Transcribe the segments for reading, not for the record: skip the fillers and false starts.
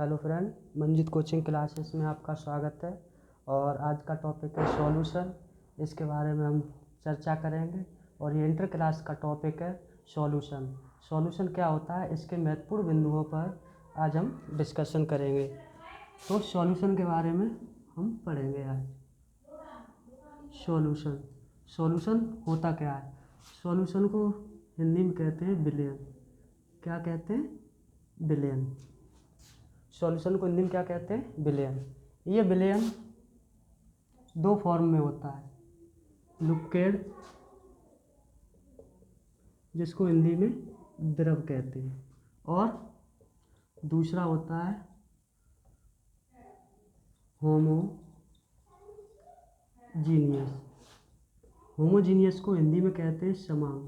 Hello friend, Manjit coaching classes में आपका स्वागत है। और आज का टॉपिक है सॉल्यूशन। इसके बारे में हम चर्चा करेंगे और ये इंटर क्लास का टॉपिक है सॉल्यूशन। सॉल्यूशन क्या होता है, इसके महत्वपूर्ण बिंदुओं पर आज हम डिस्कशन करेंगे। तो सॉल्यूशन के बारे में हम पढ़ेंगे आज। सॉल्यूशन सॉल्यूशन होता क्या है? सॉल्यूशन को हिंदी में कहते हैं विलयन। क्या कहते हैं? विलयन। सॉल्यूशन को हिंदी में क्या कहते हैं? विलयन। ये विलयन दो फॉर्म में होता है, लिक्विड, जिसको हिंदी में द्रव कहते हैं, और दूसरा होता है होमोजीनियस। होमोजीनियस को हिंदी में कहते हैं समान।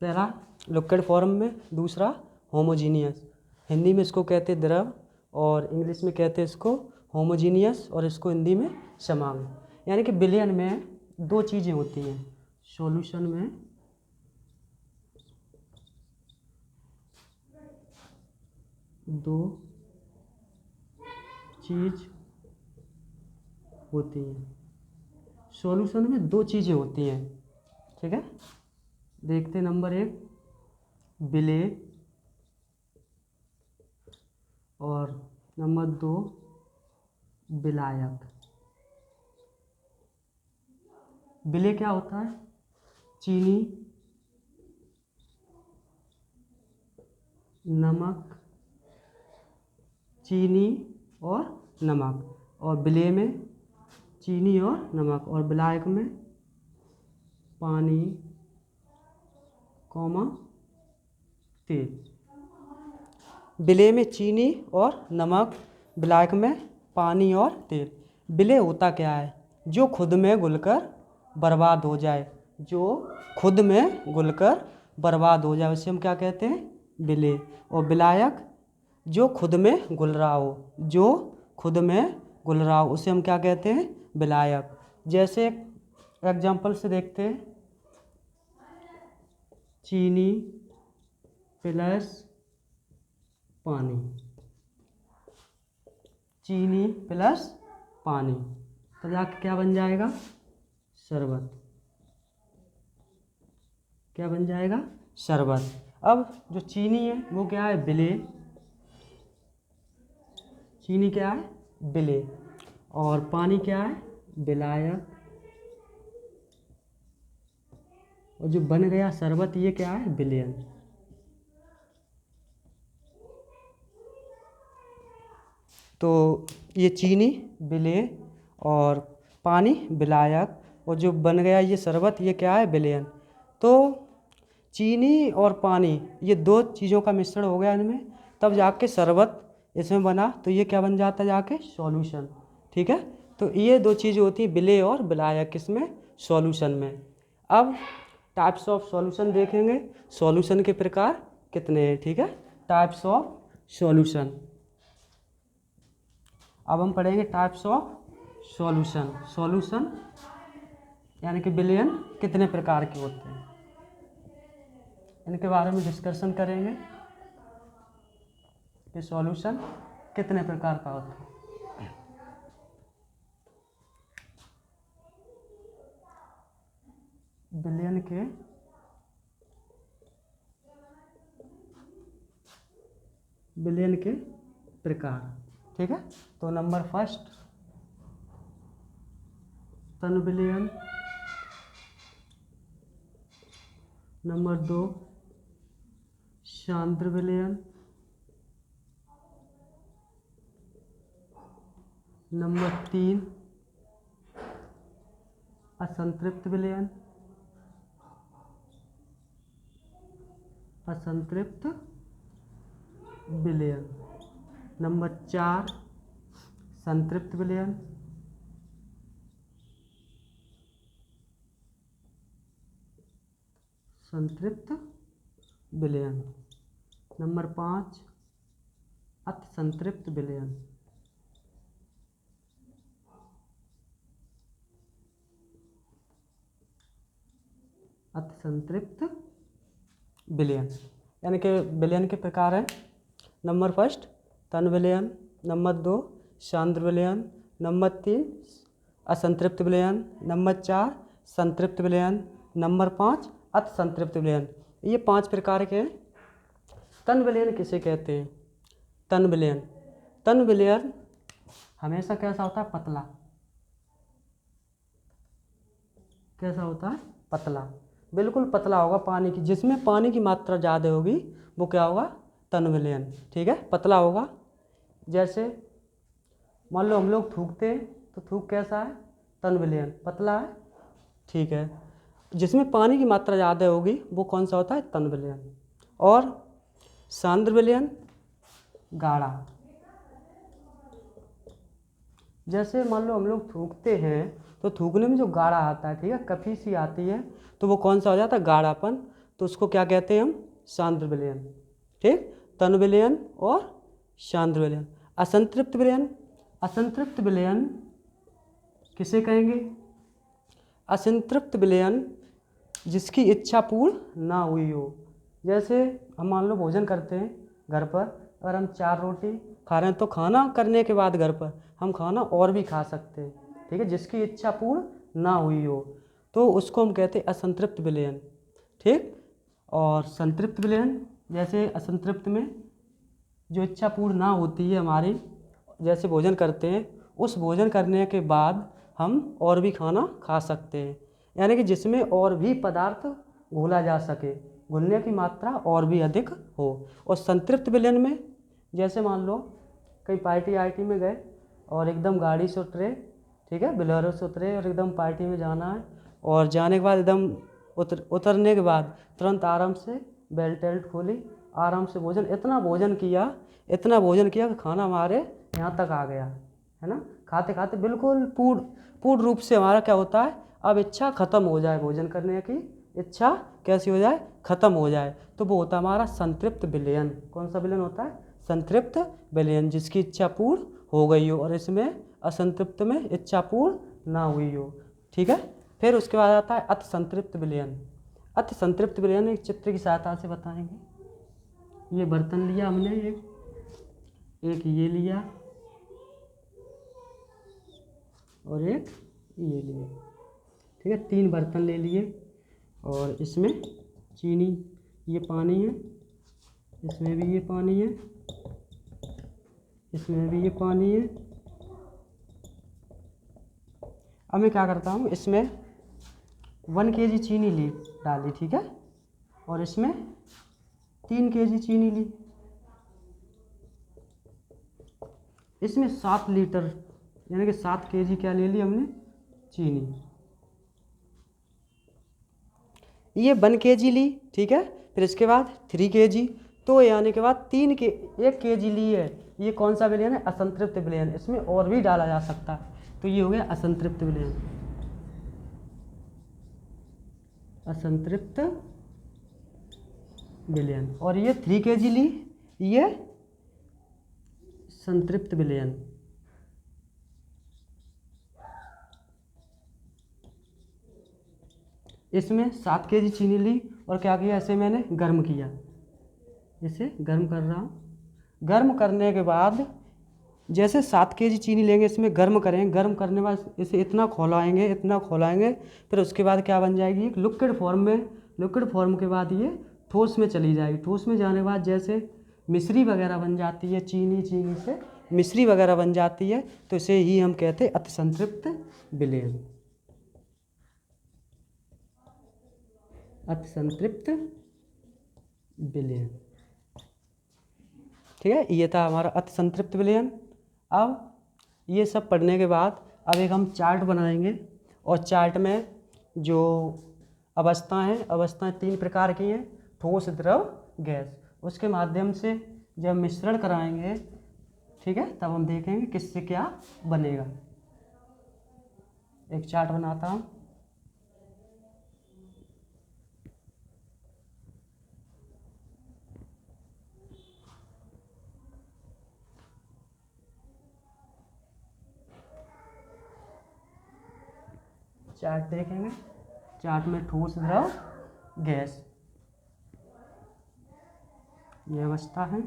पहला लिक्विड फॉर्म में, दूसरा होमोजीनियस। हिंदी में इसको कहते हैं द्रव और इंग्लिश में कहते हैं इसको होमोजीनियस और इसको हिंदी में समान। यानी कि विलयन में दो चीज़ें होती हैं। सॉल्यूशन में दो चीज़ होती हैं। सॉल्यूशन में दो चीज़ें होती हैं, ठीक है। देखते हैं नंबर 1 विलेय और नंबर 2 विलायक। विलेय क्या होता है? चीनी, नमक, चीनी और नमक। और विलेय में चीनी और नमक, और विलायक में पानी, तेल। विलेय में चीनी और नमक, विलायक में पानी और तेल। विलेय होता क्या है? जो खुद में घुलकर बर्बाद हो जाए, जो खुद में घुलकर बर्बाद हो जाए, उसे हम क्या कहते हैं? विलेय। और विलायक जो खुद में घुल रहा हो, जो खुद में घुल रहा हो, उसे हम क्या कहते हैं? विलायक। जैसे एग्जाम्पल से देखते हैं, चीनी प्लस पानी, चीनी प्लस पानी, तो जाके क्या बन जाएगा? शरबत। क्या बन जाएगा? शरबत। अब जो चीनी है वो क्या है? विलेय। चीनी क्या है? विलेय। और पानी क्या है? विलायक। और जो बन गया शरबत, ये क्या है? विलयन। तो ये चीनी विलेय और पानी विलायक, और जो बन गया ये शरबत, ये क्या है? विलयन। तो चीनी और पानी, ये दो चीज़ों का मिश्रण हो गया इनमें, तब जाके शरबत इसमें बना, तो ये क्या बन जाता है? जाके सॉल्यूशन। ठीक है। तो ये दो चीज़ें होती हैं, विलेय और विलायक, किसमें? सॉल्यूशन में। अब टाइप्स ऑफ सॉल्यूशन देखेंगे। सॉल्यूशन के प्रकार कितने हैं, ठीक है। Types of solution. अब हम पढ़ेंगे टाइप्स ऑफ सॉल्यूशन। सॉल्यूशन यानी कि विलयन कितने प्रकार के होते हैं, इनके बारे में डिस्कशन करेंगे कि सॉल्यूशन कितने प्रकार का होता है। विलयन के प्रकार, ठीक है। तो नंबर फर्स्ट तन विलयन, नंबर 2 सांद्र विलयन, नंबर 3 असंतृप्त विलयन, असंतृप्त विलयन, नंबर 4 संतृप्त विलयन, संतृप्त विलयन, नंबर 5 अति संतृप्त विलयन, अति संतृप्त विलयन। यानी कि विलयन के प्रकार हैं। नंबर फर्स्ट तन विलयन, नंबर 2 सांद्र विलयन, नंबर 3 असंतृप्त विलयन, नंबर 4 संतृप्त विलयन, नंबर 5 अति संतृप्त विलयन। ये 5 प्रकार के हैं। तन विलयन किसे कहते हैं? तन विलयन, तन विलयन हमेशा कैसा होता है? पतला। कैसा होता है? पतला, बिल्कुल पतला होगा पानी की, जिसमें पानी की मात्रा ज़्यादा होगी वो क्या होगा? तन विलयन। ठीक है, पतला होगा। जैसे मान लो हम लोग थूकते हैं तो थूक कैसा है? तन विलयन, पतला है। ठीक है, जिसमें पानी की मात्रा ज़्यादा होगी वो कौन सा होता है? तन विलयन। और सांद्र विलयन गाढ़ा। जैसे मान लो हम लोग थूकते हैं तो थूकने में जो गाढ़ा आता है, ठीक है, कफी सी आती है, तो वो कौन सा हो जाता है? गाढ़ापन। तो उसको क्या कहते हैं हम? सांद्र विलयन। ठीक, तन विलयन और सांद्र विलयन। असंतृप्त विलयन, असंतृप्त विलयन किसे कहेंगे? असंतृप्त विलयन जिसकी इच्छा पूर्ण ना हुई हो। जैसे हम मान लो भोजन करते हैं घर पर, अगर हम 4 रोटी खा रहे हैं तो खाना करने के बाद घर पर हम खाना और भी खा सकते हैं, ठीक है, जिसकी इच्छा पूर्ण ना हुई हो, तो उसको हम कहते हैं असंतृप्त विलयन। ठीक, और संतृप्त विलयन, जैसे असंतृप्त में जो इच्छा पूर्ण ना होती है हमारी, जैसे भोजन करते हैं, उस भोजन करने के बाद हम और भी खाना खा सकते हैं, यानी कि जिसमें और भी पदार्थ घोला जा सके, घुलने की मात्रा और भी अधिक हो। और संतृप्त विलयन में जैसे मान लो कहीं पार्टी आर्टी में गए और एकदम गाड़ी से उतरे, ठीक है, बोलेरो से उतरे और एकदम पार्टी में जाना है, और जाने के बाद एकदम उतरने के बाद तुरंत आराम से बेल्ट वेल्ट खोली, आराम से भोजन, इतना भोजन किया, इतना भोजन किया कि खाना हमारे यहाँ तक आ गया, है ना। खाते खाते बिल्कुल पूर्ण रूप से हमारा क्या होता है? अब इच्छा खत्म हो जाए, भोजन करने की इच्छा कैसी हो जाए? खत्म हो जाए, तो वो होता है हमारा संतृप्त विलयन। कौन सा विलयन होता है? संतृप्त विलयन, जिसकी इच्छा पूर्ण हो गई हो और इसमें असंतृप्त में इच्छा पूर्ण ना हुई हो। ठीक है, फिर उसके बाद आता है अति संतृप्त विलयन। अति संतृप्त विलयन एक चित्र की सहायता से बताएंगे। ये बर्तन लिया हमने, एक ये लिया और एक ये लिया, ठीक है, 3 बर्तन ले लिए, और इसमें चीनी, ये पानी है, इसमें भी ये पानी है, इसमें भी ये पानी है। अब मैं क्या करता हूँ, इसमें 1 kg चीनी डाली, ठीक है, और इसमें 3 kg चीनी ली, इसमें 7 लीटर यानी कि 7 kg क्या ले ली हमने? चीनी। ये 1 kg ली, ठीक है, फिर इसके बाद 3 kg, तो यानी के बाद 1 kg ली है। ये कौन सा विलयन है? असंतृप्त विलयन। इसमें और भी डाला जा सकता है, तो ये हो गया असंतृप्त विलयन। असंतृप्त विलयन। और ये 3 kg ली, ये संतृप्त विलयन। इसमें 7 kg चीनी ली और क्या किया? इसे मैंने गर्म किया, इसे गर्म कर रहा हूँ। गर्म करने के बाद जैसे 7 kg चीनी लेंगे, इसमें गर्म करेंगे, गर्म करने के बाद इसे इतना खौलाएंगे, इतना खौलाएंगे, फिर उसके बाद क्या बन जाएगी? एक लिक्विड फॉर्म में। लिक्विड फॉर्म के बाद ये ठोस में चली जाएगी। ठोस में जाने के बाद जैसे मिश्री वगैरह बन जाती है, चीनी से मिश्री वगैरह बन जाती है, तो इसे ही हम कहते हैं अति संतृप्त विलयन। अति संतृप्त विलयन, ठीक है, ये था हमारा अति संतृप्त विलयन। अब ये सब पढ़ने के बाद अब एक हम चार्ट बनाएंगे, और चार्ट में जो अवस्थाएं 3 प्रकार की हैं, ठोस, द्रव, गैस। उसके माध्यम से जब मिश्रण कराएंगे, ठीक है, तब हम देखेंगे किससे क्या बनेगा। एक चार्ट बनाता हूँ। चार्ट देखेंगे, चार्ट में ठोस, द्रव, गैस। ये अवस्था है।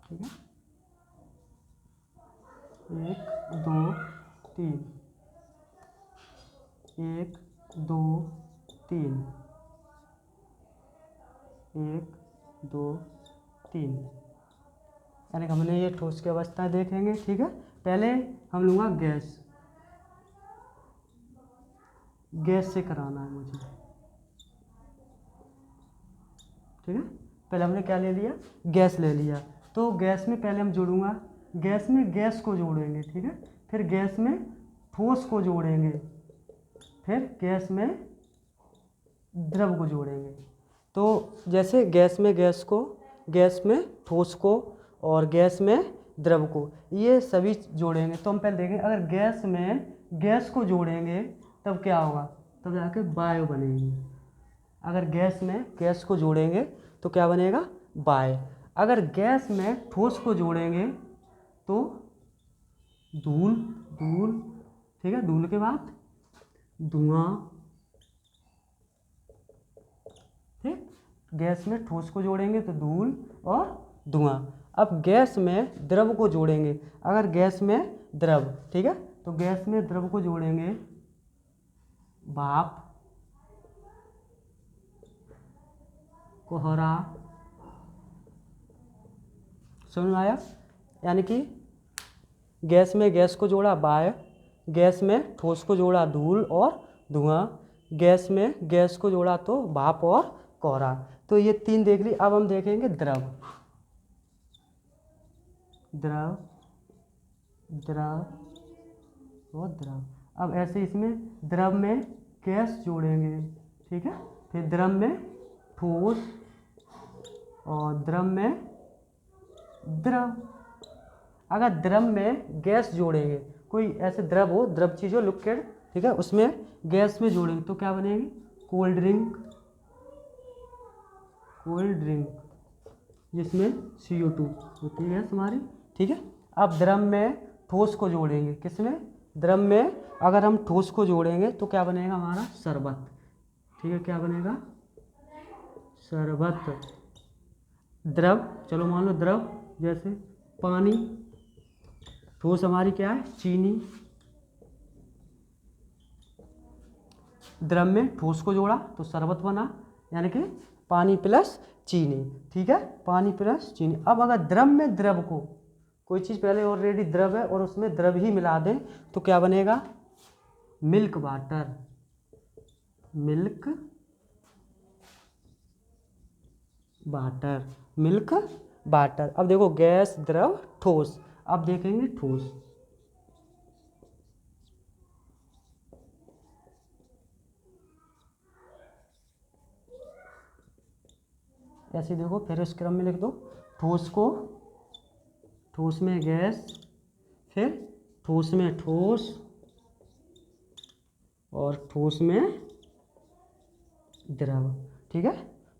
ठीक है, 1 2 3, 1 2 3, 1 2 3। यानी कि हमने ये ठोस की अवस्था देखेंगे। ठीक है, पहले हम लूँगा गैस। गैस से कराना है मुझे। ठीक है, पहले हमने क्या ले लिया, गैस ले लिया। तो गैस में पहले हम जोड़ूंगा, गैस में गैस को जोड़ेंगे। ठीक है, फिर गैस में ठोस को जोड़ेंगे, फिर गैस में द्रव को जोड़ेंगे। तो जैसे गैस में गैस को, गैस में ठोस को और गैस में द्रव को, ये सभी जोड़ेंगे। तो हम पहले देखें, अगर गैस में गैस को जोड़ेंगे तब क्या होगा, तब जाके वायु बनेगी। अगर गैस में गैस को जोड़ेंगे तो क्या बनेगा, वायु। अगर गैस में ठोस को जोड़ेंगे तो धूल, धूल। ठीक है, धूल के बाद धुआं। ठीक, गैस में ठोस को जोड़ेंगे तो धूल और धुआं। अब गैस में द्रव को जोड़ेंगे, अगर गैस में द्रव, ठीक है, तो गैस में द्रव को जोड़ेंगे भाप, कोहरा। समझ में आया? यानी कि गैस में गैस को जोड़ा वायु, गैस में ठोस को जोड़ा धूल और धुआं, गैस में गैस को जोड़ा तो भाप और कोहरा। तो ये 3 देख ली। अब हम देखेंगे द्रव। द्रव, द्रव और द्रव। अब ऐसे इसमें द्रव में गैस जोड़ेंगे। ठीक है, फिर द्रव में ठोस और द्रव में द्रव। अगर द्रव में गैस जोड़ेंगे, कोई ऐसे द्रव हो, द्रव चीज़ हो, लिक्विड, ठीक है, उसमें गैस में जोड़ेंगे तो क्या बनेगी, कोल्ड ड्रिंक। कोल्ड ड्रिंक जिसमें CO2 होती है हमारी। ठीक है, अब द्रव में ठोस को जोड़ेंगे, किसमें, द्रव में अगर हम ठोस को जोड़ेंगे तो क्या बनेगा हमारा, शरबत। ठीक है, क्या बनेगा, शरबत। द्रव, चलो मान लो द्रव जैसे पानी, ठोस हमारी क्या है, चीनी। द्रव में ठोस को जोड़ा तो शरबत बना, यानी कि पानी प्लस चीनी। ठीक है, पानी प्लस चीनी। अब अगर द्रव में द्रव को, कोई चीज़ पहले ऑलरेडी द्रव है और उसमें द्रव ही मिला दें तो क्या बनेगा, milk water. Milk water, milk water. अब देखो गैस, द्रव, ठोस। अब देखेंगे ठोस। ऐसे देखो, फिर इस क्रम में लिख दो, ठोस को, ठोस में गैस, फिर ठोस में ठोस और ठोस में द्रव। ठीक है,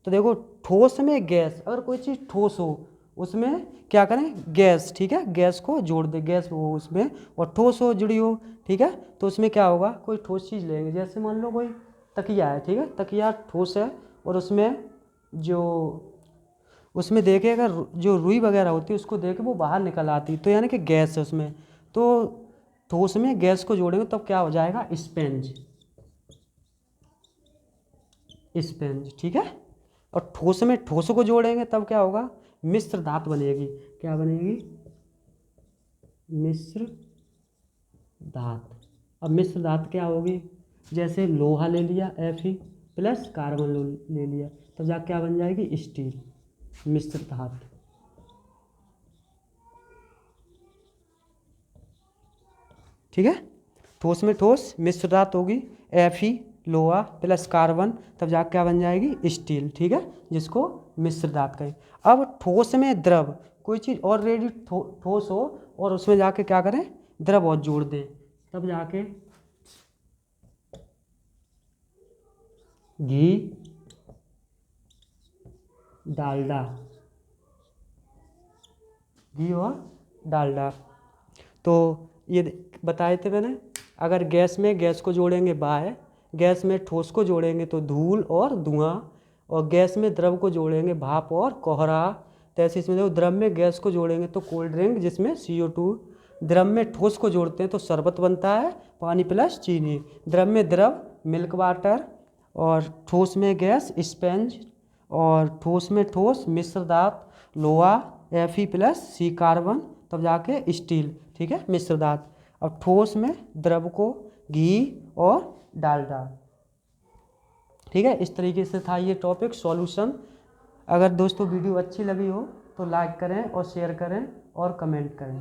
तो देखो ठोस में गैस, अगर कोई चीज़ ठोस हो उसमें क्या करें, गैस। ठीक है, गैस को जोड़ दे, गैस हो उसमें, और ठोस हो, जुड़ी हो। ठीक है, तो उसमें क्या होगा, कोई ठोस चीज़ लेंगे, जैसे मान लो कोई तकिया है। ठीक है, तकिया ठोस है और उसमें जो, उसमें देखे अगर जो रुई वगैरह होती है उसको देखे वो बाहर निकल आती, तो यानी कि गैस है उसमें। तो ठोस में गैस को जोड़ेंगे तब क्या हो जाएगा, स्पंज। स्पंज, ठीक है। और ठोस में ठोस को जोड़ेंगे तब क्या होगा, मिश्र धातु बनेगी। क्या बनेगी, मिश्र धातु। अब मिश्र धातु क्या होगी, जैसे लोहा ले लिया Fe प्लस कार्बन ले लिया, तब जाके क्या बन जाएगी, स्टील। मिश्र धातु। ठीक है, ठोस में ठोस, मिश्र धातु होगी Fe लोहा प्लस कार्बन, तब जाके क्या बन जाएगी, स्टील। ठीक है, जिसको मिश्र धातु कहें। अब ठोस में द्रव, कोई चीज़ ऑलरेडी ठोस हो और उसमें जाके क्या करें, द्रव और जोड़ दें, तब जाके घी, डालडा, घी और डालडा। तो ये बताए थे मैंने, अगर गैस में गैस को जोड़ेंगे बाय, गैस में ठोस को जोड़ेंगे तो धूल और धुआं, और गैस में द्रव को जोड़ेंगे भाप और कोहरा। तैसे इसमें देखो, द्रव में गैस को जोड़ेंगे तो कोल्ड ड्रिंक जिसमें CO2, द्रव में ठोस को जोड़ते हैं तो शरबत बनता है पानी प्लस चीनी, द्रव में द्रव मिल्क वाटर, और ठोस में गैस स्पंज, और ठोस में ठोस मिश्र धात लोहा Fe प्लस C कार्बन, तब जाके स्टील। ठीक है, मिश्र धात। अब ठोस में द्रव को घी और डालडा। ठीक है, इस तरीके से था ये टॉपिक सॉल्यूशन। अगर दोस्तों वीडियो अच्छी लगी हो तो लाइक करें और शेयर करें और कमेंट करें।